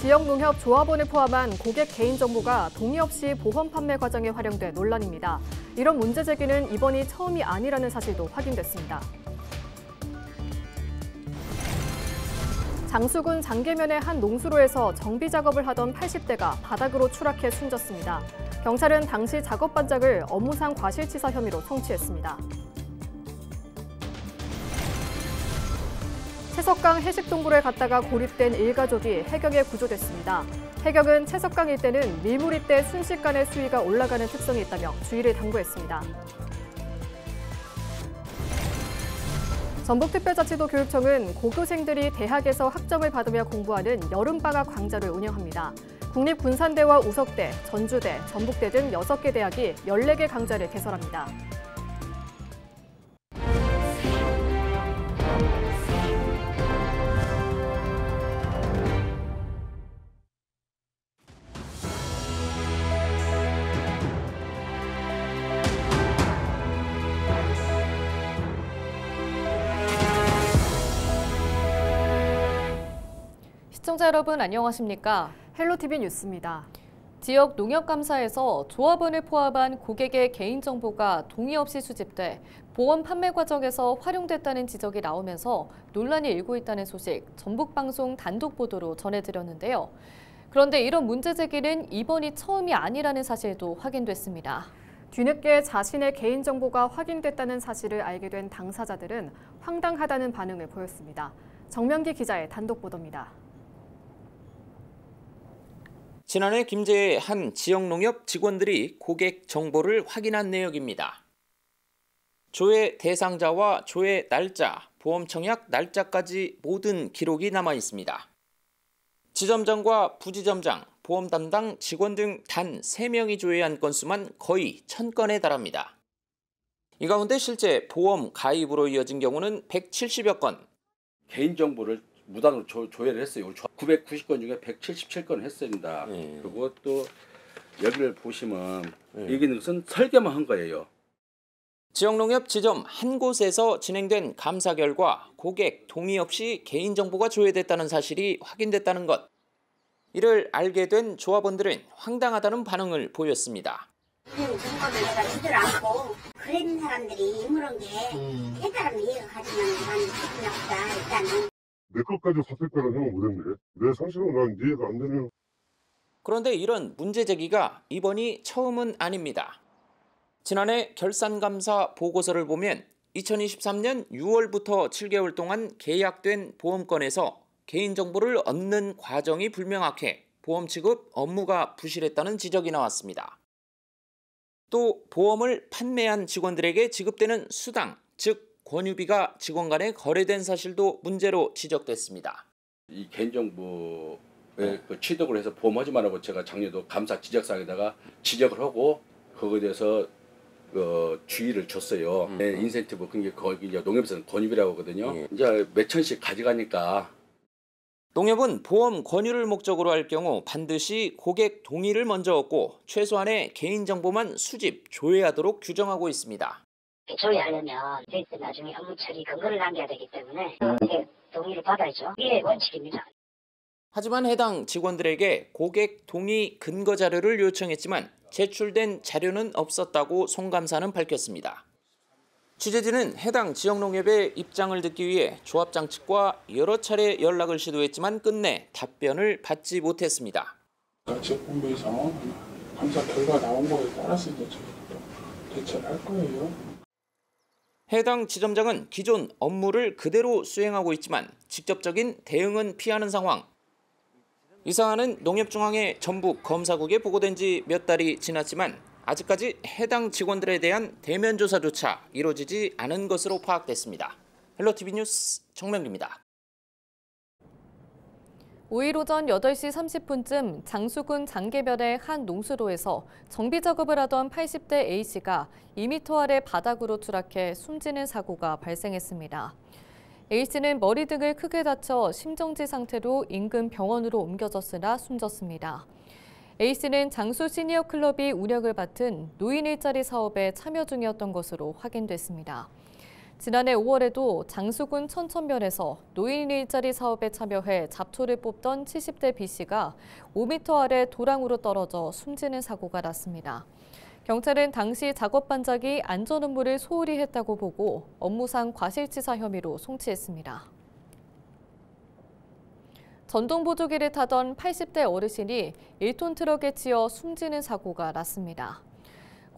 지역농협조합원을 포함한 고객 개인정보가 동의 없이 보험 판매 과정에 활용돼 논란입니다. 이런 문제 제기는 이번이 처음이 아니라는 사실도 확인됐습니다. 장수군 장계면의 한 농수로에서 정비 작업을 하던 80대가 바닥으로 추락해 숨졌습니다. 경찰은 당시 작업 반장을 업무상 과실치사 혐의로 송치했습니다. 채석강 해식동굴에 갔다가 고립된 일가족이 해경에 구조됐습니다. 해경은 채석강 일대는 밀물이 때 순식간에 수위가 올라가는 특성이 있다며 주의를 당부했습니다. 전북특별자치도 교육청은 고교생들이 대학에서 학점을 받으며 공부하는 여름방학 강좌를 운영합니다. 국립군산대와 우석대, 전주대, 전북대 등 6개 대학이 14개 강좌를 개설합니다. 시청자 여러분 안녕하십니까? 헬로티비 뉴스입니다. 지역 농협감사에서 조합원을 포함한 고객의 개인정보가 동의 없이 수집돼 보험 판매 과정에서 활용됐다는 지적이 나오면서 논란이 일고 있다는 소식 전북방송 단독 보도로 전해드렸는데요. 그런데 이런 문제 제기는 이번이 처음이 아니라는 사실도 확인됐습니다. 뒤늦게 자신의 개인정보가 확인됐다는 사실을 알게 된 당사자들은 황당하다는 반응을 보였습니다. 정명기 기자의 단독 보도입니다. 지난해 김제의 한 지역농협 직원들이 고객 정보를 확인한 내역입니다. 조회 대상자와 조회 날짜, 보험 청약 날짜까지 모든 기록이 남아 있습니다. 지점장과 부지점장, 보험 담당 직원 등 단 3명이 조회한 건수만 거의 1000건에 달합니다. 이 가운데 실제 보험 가입으로 이어진 경우는 170여 건. 개인정보를 무단으로 조회를 했어요. 990건 중에 177건 했습니다. 그리고 또 여기를 보시면 여기는 것은 설계만 한 거예요. 지역농협 지점 한 곳에서 진행된 감사 결과 고객 동의 없이 개인정보가 조회됐다는 사실이 확인됐다는 것. 이를 알게 된 조합원들은 황당하다는 반응을 보였습니다. 정보를 내가 주질 않고 그런 사람들이 이물은 게 깨달음 이해가 가지면 난 기분 나쁘다. 일단은. 내 것까지 샀을 거라는 생각 못했네. 내 상식으로 난 이해가 안 되네요. 그런데 이런 문제 제기가 이번이 처음은 아닙니다. 지난해 결산감사 보고서를 보면 2023년 6월부터 7개월 동안 계약된 보험건에서 개인정보를 얻는 과정이 불명확해 보험 취급 업무가 부실했다는 지적이 나왔습니다. 또 보험을 판매한 직원들에게 지급되는 수당, 즉 권유비가 직원 간에 거래된 사실도 문제로 지적됐습니다. 이 개인정보에 취득을 해서 보험하지 말라고 제가 작년에도 감사 지적사항에다가 지적을 하고 그거에 대해서 주의를 줬어요. 인센티브, 그게 거기 이제 농협에서는 권유비라고 하거든요. 이제 몇 천씩 가져가니까. 농협은 보험 권유를 목적으로 할 경우 반드시 고객 동의를 먼저 얻고 최소한의 개인정보만 수집, 조회하도록 규정하고 있습니다. 조회하려면 나중에 업무 처리 근거를 남겨야 되기 때문에 동의를 받아야죠. 이게 원칙입니다. 하지만 해당 직원들에게 고객 동의 근거 자료를 요청했지만 제출된 자료는 없었다고 송 감사는 밝혔습니다. 취재진은 해당 지역농협의 입장을 듣기 위해 조합장 측과 여러 차례 연락을 시도했지만 끝내 답변을 받지 못했습니다. 지역본부의 상황은 감사 결과 나온 거에 따라서 이제 저희도 대처를 할 거예요. 해당 지점장은 기존 업무를 그대로 수행하고 있지만 직접적인 대응은 피하는 상황. 이 사안은 농협중앙회 전북 검사국에 보고된 지 몇 달이 지났지만 아직까지 해당 직원들에 대한 대면 조사조차 이루어지지 않은 것으로 파악됐습니다. 헬로티비 뉴스 정명기입니다. 5일 오전 8시 30분쯤 장수군 장계면의 한 농수로에서 정비 작업을 하던 80대 A씨가 2m 아래 바닥으로 추락해 숨지는 사고가 발생했습니다. A씨는 머리 등을 크게 다쳐 심정지 상태로 인근 병원으로 옮겨졌으나 숨졌습니다. A씨는 장수 시니어 클럽이 운영을 맡은 노인 일자리 사업에 참여 중이었던 것으로 확인됐습니다. 지난해 5월에도 장수군 천천면에서 노인 일자리 사업에 참여해 잡초를 뽑던 70대 B씨가 5m 아래 도랑으로 떨어져 숨지는 사고가 났습니다. 경찰은 당시 작업 반장이 안전 업무를 소홀히 했다고 보고 업무상 과실치사 혐의로 송치했습니다. 전동 보조기를 타던 80대 어르신이 1톤 트럭에 치여 숨지는 사고가 났습니다.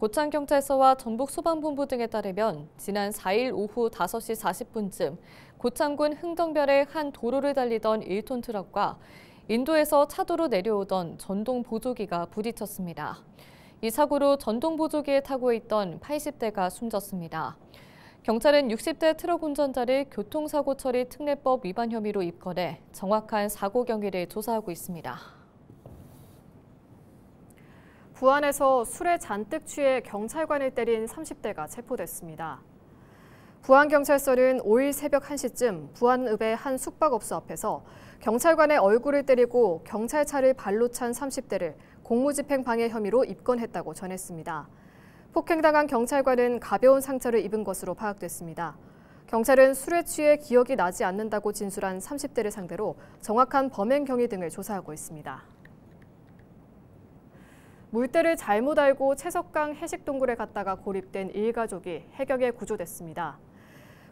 고창경찰서와 전북소방본부 등에 따르면 지난 4일 오후 5시 40분쯤 고창군 흥덕면의 한 도로를 달리던 1톤 트럭과 인도에서 차도로 내려오던 전동 보조기가 부딪혔습니다. 이 사고로 전동 보조기에 타고 있던 80대가 숨졌습니다. 경찰은 60대 트럭 운전자를 교통사고 처리 특례법 위반 혐의로 입건해 정확한 사고 경위를 조사하고 있습니다. 부안에서 술에 잔뜩 취해 경찰관을 때린 30대가 체포됐습니다. 부안경찰서는 5일 새벽 1시쯤 부안읍의 한 숙박업소 앞에서 경찰관의 얼굴을 때리고 경찰차를 발로 찬 30대를 공무집행 방해 혐의로 입건했다고 전했습니다. 폭행당한 경찰관은 가벼운 상처를 입은 것으로 파악됐습니다. 경찰은 술에 취해 기억이 나지 않는다고 진술한 30대를 상대로 정확한 범행 경위 등을 조사하고 있습니다. 물때를 잘못 알고 채석강 해식동굴에 갔다가 고립된 일가족이 해경에 구조됐습니다.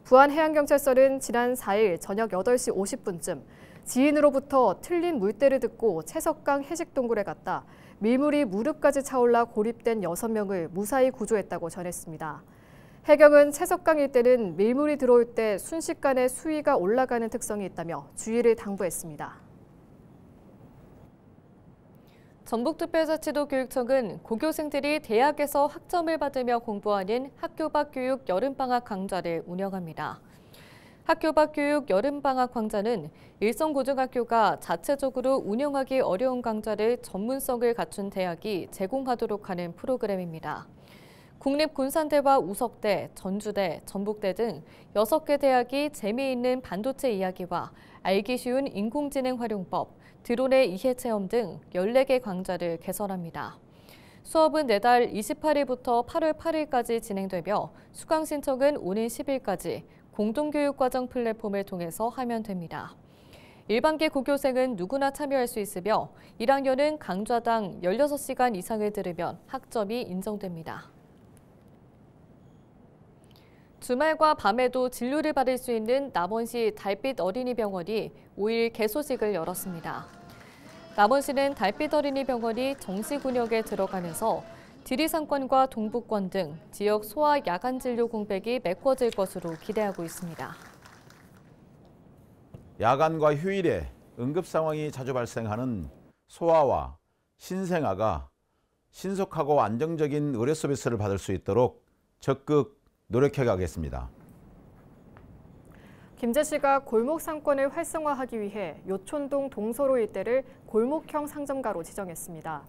부안해양경찰서는 지난 4일 저녁 8시 50분쯤 지인으로부터 틀린 물때를 듣고 채석강 해식동굴에 갔다 밀물이 무릎까지 차올라 고립된 6명을 무사히 구조했다고 전했습니다. 해경은 채석강 일대는 밀물이 들어올 때 순식간에 수위가 올라가는 특성이 있다며 주의를 당부했습니다. 전북특별자치도 교육청은 고교생들이 대학에서 학점을 받으며 공부하는 학교 밖 교육 여름방학 강좌를 운영합니다. 학교 밖 교육 여름방학 강좌는 일성고등학교가 자체적으로 운영하기 어려운 강좌를 전문성을 갖춘 대학이 제공하도록 하는 프로그램입니다. 국립군산대와 우석대, 전주대, 전북대 등 6개 대학이 재미있는 반도체 이야기와 알기 쉬운 인공지능 활용법, 드론의 이해체험 등 14개 강좌를 개설합니다. 수업은 내달 28일부터 8월 8일까지 진행되며 수강 신청은 오는 10일까지 공동교육과정 플랫폼을 통해서 하면 됩니다. 일반계 고교생은 누구나 참여할 수 있으며 1학년은 강좌당 16시간 이상을 들으면 학점이 인정됩니다. 주말과 밤에도 진료를 받을 수 있는 남원시 달빛 어린이병원이 5일 개소식을 열었습니다. 남원시는 달빛 어린이병원이 정식 운영에 들어가면서 지리산권과 동북권 등 지역 소아 야간 진료 공백이 메꿔질 것으로 기대하고 있습니다. 야간과 휴일에 응급 상황이 자주 발생하는 소아와 신생아가 신속하고 안정적인 의료 서비스를 받을 수 있도록 적극 노력해 가겠습니다. 김제시가 골목 상권을 활성화하기 위해 요촌동 동서로 일대를 골목형 상점가로 지정했습니다.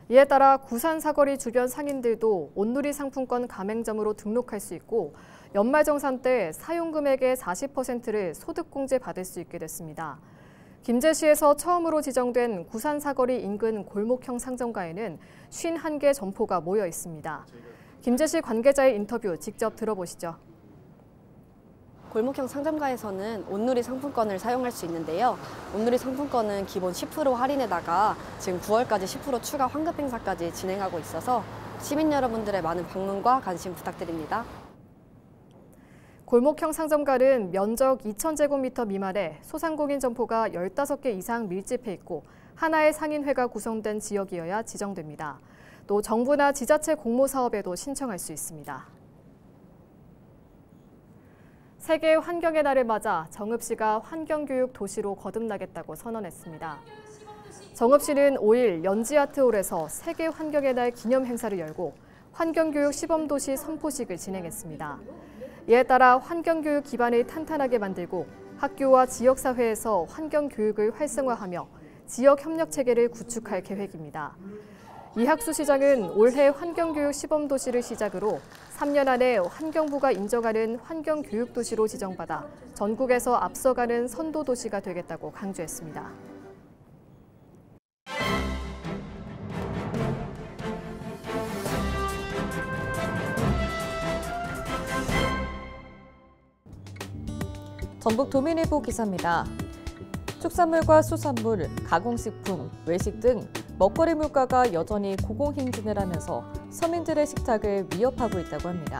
이에 따라 구산 사거리 주변 상인들도 온누리 상품권 가맹점으로 등록할 수 있고 연말정산 때 사용금액의 40%를 소득공제 받을 수 있게 됐습니다. 김제시에서 처음으로 지정된 구산 사거리 인근 골목형 상점가에는 51개 점포가 모여 있습니다. 김제시 관계자의 인터뷰 직접 들어보시죠. 골목형 상점가에서는 온누리 상품권을 사용할 수 있는데요. 온누리 상품권은 기본 10% 할인에다가 지금 9월까지 10% 추가 환급 행사까지 진행하고 있어서 시민 여러분들의 많은 방문과 관심 부탁드립니다. 골목형 상점가는 면적 2,000제곱미터 미만의 소상공인 점포가 15개 이상 밀집해 있고 하나의 상인회가 구성된 지역이어야 지정됩니다. 또 정부나 지자체 공모사업에도 신청할 수 있습니다. 세계 환경의 날을 맞아 정읍시가 환경교육 도시로 거듭나겠다고 선언했습니다. 정읍시는 5일 연지아트홀에서 세계 환경의 날 기념 행사를 열고 환경교육 시범도시 선포식을 진행했습니다. 이에 따라 환경교육 기반을 탄탄하게 만들고 학교와 지역사회에서 환경교육을 활성화하며 지역협력체계를 구축할 계획입니다. 이학수 시장은 올해 환경교육 시범도시를 시작으로 3년 안에 환경부가 인정하는 환경교육도시로 지정받아 전국에서 앞서가는 선도도시가 되겠다고 강조했습니다. 전북 도민일보 기사입니다. 축산물과 수산물, 가공식품, 외식 등 먹거리 물가가 여전히 고공행진을 하면서 서민들의 식탁을 위협하고 있다고 합니다.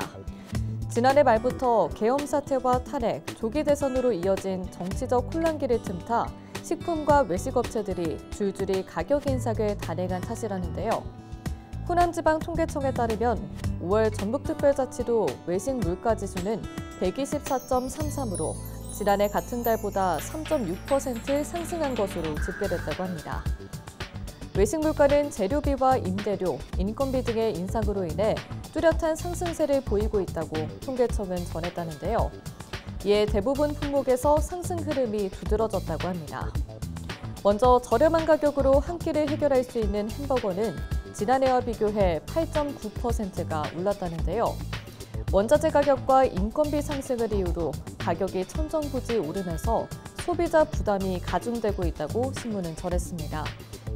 지난해 말부터 계엄 사태와 탈핵, 조기 대선으로 이어진 정치적 혼란기를 틈타 식품과 외식업체들이 줄줄이 가격 인상을 단행한 탓이라는데요. 호남지방통계청에 따르면 5월 전북특별자치도 외식 물가지수는 124.33으로 지난해 같은 달보다 3.6% 상승한 것으로 집계됐다고 합니다. 외식 물가는 재료비와 임대료, 인건비 등의 인상으로 인해 뚜렷한 상승세를 보이고 있다고 통계청은 전했다는데요. 이에 대부분 품목에서 상승 흐름이 두드러졌다고 합니다. 먼저 저렴한 가격으로 한 끼를 해결할 수 있는 햄버거는 지난해와 비교해 8.9%가 올랐다는데요. 원자재 가격과 인건비 상승을 이유로 가격이 천정부지 오르면서 소비자 부담이 가중되고 있다고 신문은 전했습니다.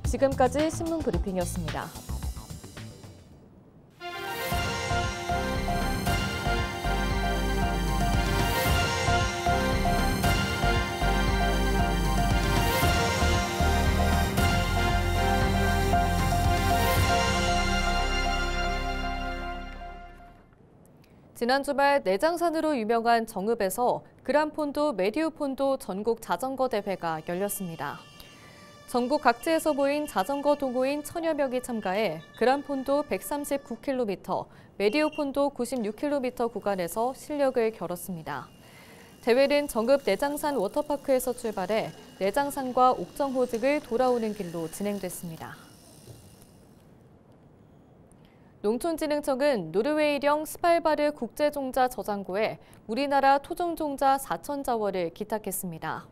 지금까지 신문 브리핑이었습니다. 지난 주말 내장산으로 유명한 정읍에서 그란폰도 메디우폰도 전국 자전거 대회가 열렸습니다. 전국 각지에서 모인 자전거 동호인 1000여 명이 참가해 그란폰도 139km, 메디우폰도 96km 구간에서 실력을 겨뤘습니다. 대회는 정읍 내장산 워터파크에서 출발해 내장산과 옥정호 등을 돌아오는 길로 진행됐습니다. 농촌진흥청은 노르웨이령 스팔바르 국제종자 저장고에 우리나라 토종종자 4,000자원을 기탁했습니다.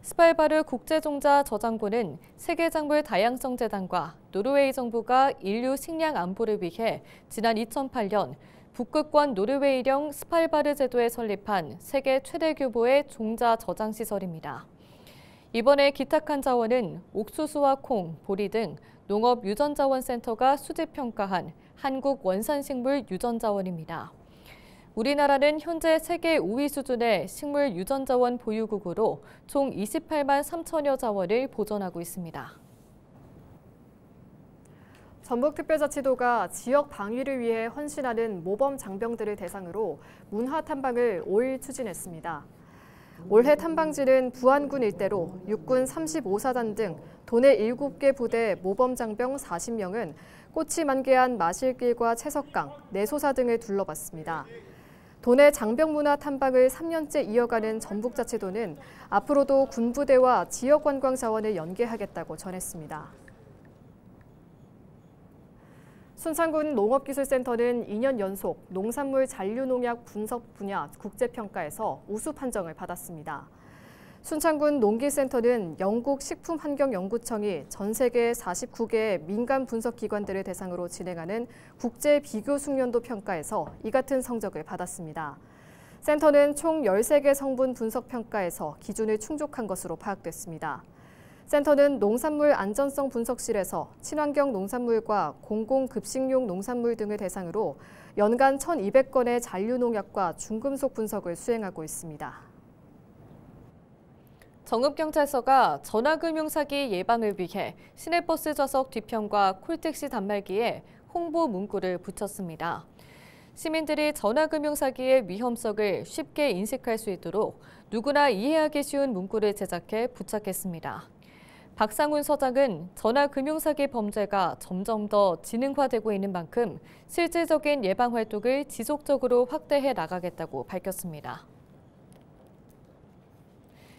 스팔바르 국제종자 저장고는 세계작물 다양성 재단과 노르웨이 정부가 인류 식량 안보를 위해 지난 2008년 북극권 노르웨이령 스팔바르 제도에 설립한 세계 최대 규모의 종자 저장 시설입니다. 이번에 기탁한 자원은 옥수수와 콩, 보리 등 농업 유전자원센터가 수집 평가한 한국 원산식물 유전자원입니다. 우리나라는 현재 세계 5위 수준의 식물 유전자원 보유국으로 총 28만 3천여 자원을 보존하고 있습니다. 전북특별자치도가 지역 방위를 위해 헌신하는 모범 장병들을 대상으로 문화 탐방을 5일 추진했습니다. 올해 탐방지는 부안군 일대로 육군 35사단 등 도내 7개 부대 모범 장병 40명은 꽃이 만개한 마실길과 채석강, 내소사 등을 둘러봤습니다. 도내 장병 문화 탐방을 3년째 이어가는 전북자치도는 앞으로도 군부대와 지역관광 자원을 연계하겠다고 전했습니다. 순창군 농업기술센터는 2년 연속 농산물 잔류농약 분석 분야 국제평가에서 우수 판정을 받았습니다. 순창군 농기센터는 영국 식품환경연구청이 전 세계 49개의 민간 분석기관들을 대상으로 진행하는 국제 비교 숙련도 평가에서 이 같은 성적을 받았습니다. 센터는 총 13개 성분 분석 평가에서 기준을 충족한 것으로 파악됐습니다. 센터는 농산물 안전성 분석실에서 친환경 농산물과 공공급식용 농산물 등을 대상으로 연간 1,200건의 잔류농약과 중금속 분석을 수행하고 있습니다. 정읍경찰서가 전화금융 사기 예방을 위해 시내버스 좌석 뒤편과 콜택시 단말기에 홍보 문구를 붙였습니다. 시민들이 전화금융 사기의 위험성을 쉽게 인식할 수 있도록 누구나 이해하기 쉬운 문구를 제작해 부착했습니다. 박상훈 서장은 전화금융사기 범죄가 점점 더 지능화되고 있는 만큼 실질적인 예방 활동을 지속적으로 확대해 나가겠다고 밝혔습니다.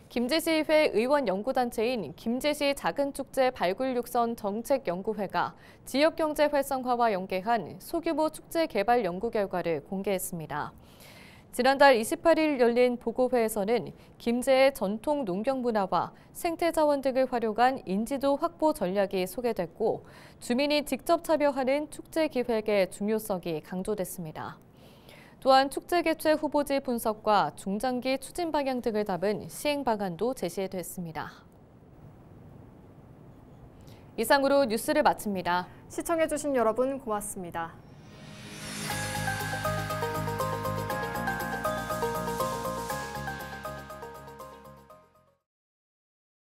김제시의회 의원연구단체인 김제시 작은축제 발굴육선 정책연구회가 지역경제 활성화와 연계한 소규모 축제 개발 연구 결과를 공개했습니다. 지난달 28일 열린 보고회에서는 김제의 전통 농경 문화와 생태 자원 등을 활용한 인지도 확보 전략이 소개됐고 주민이 직접 참여하는 축제 기획의 중요성이 강조됐습니다. 또한 축제 개최 후보지 분석과 중장기 추진 방향 등을 담은 시행 방안도 제시됐습니다. 이상으로 뉴스를 마칩니다. 시청해주신 여러분 고맙습니다.